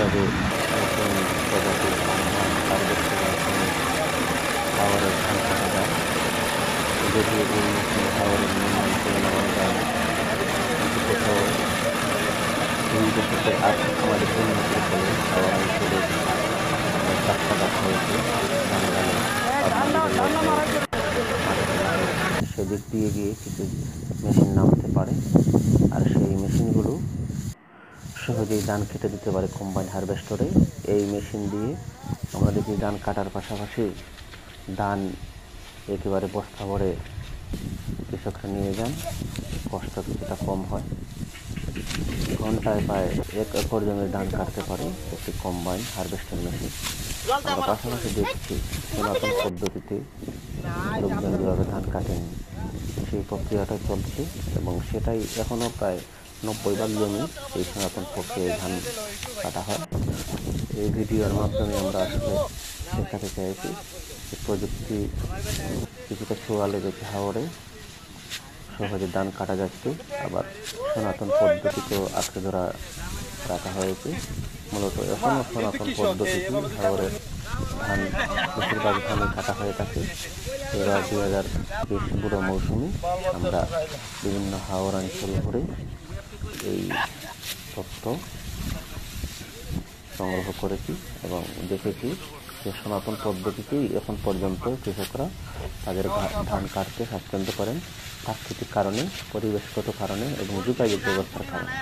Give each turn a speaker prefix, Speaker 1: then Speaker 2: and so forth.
Speaker 1: কীভাবে নতুন প্রজাতির কম্বাইন হারভেস্টারের মাধ্যমে হাওরের ধান কাটা যায়। যদিও এই মেশিন হাওরের নির্মাণ করে নেওয়া যায়, কিন্তু কোথাও 2 দশকের আর্থিক সামাজিক উন্নতির ফলে হাওর অঞ্চলের অনেক রাস্তাঘাট হয়েছে, যানবাহনে সেদিক দিয়ে গিয়ে কিছু মেশিন নামতে পারে, আর সেই মেশিনগুলো সহজেই ধান কেটে দিতে পারে কম্বাইন হারভেস্টরে। এই মেশিন দিয়ে আমরা দেখি ধান কাটার পাশাপাশি ধান একেবারে বস্তা ভরে কৃষকরা নিয়ে যান, কষ্ট কিছুটা কম হয়। ঘন্টায় প্রায় 1 একর জমির ধান কাটতে পারে একটি কম্বাইন হারভেস্টার মেশিন। আমরা পাশাপাশি দেখছি সনাতন পদ্ধতিতে লোকজন যেভাবে ধান কাটেন সেই প্রক্রিয়াটা চলছে, এবং সেটাই এখনও প্রায় 90 ভাগ জমি এই সনাতন প্রক্রিয়ায় ধান কাটা হয়। এই ভিডিওর মাধ্যমে আমরা আসলে দেখাতে চাইছি যে প্রযুক্তি কিছুটা ছোঁয়া লেগেছে হাওরে, সহজে ধান কাটা যাচ্ছে, আবার সনাতন পদ্ধতিকেও আঁকড়ে ধরা রাখা হয়েছে। মূলত এখনও সনাতন পদ্ধতিতে হাওরের ধান বেশিরভাগ ধানই কাটা হয়ে থাকে। এবার 2020 বুড়ো মৌসুমে আমরা বিভিন্ন হাওর অঞ্চল ঘুরে এই তথ্য সংগ্রহ করেছি এবং দেখেছি যে সনাতন পদ্ধতিতেই এখন পর্যন্ত কৃষকরা তাদের ধান কাটতে স্বাচ্ছন্দ্য করেন, প্রাকৃতিক কারণে, পরিবেশগত কারণে এবং যোগাযোগ ব্যবস্থার কারণে।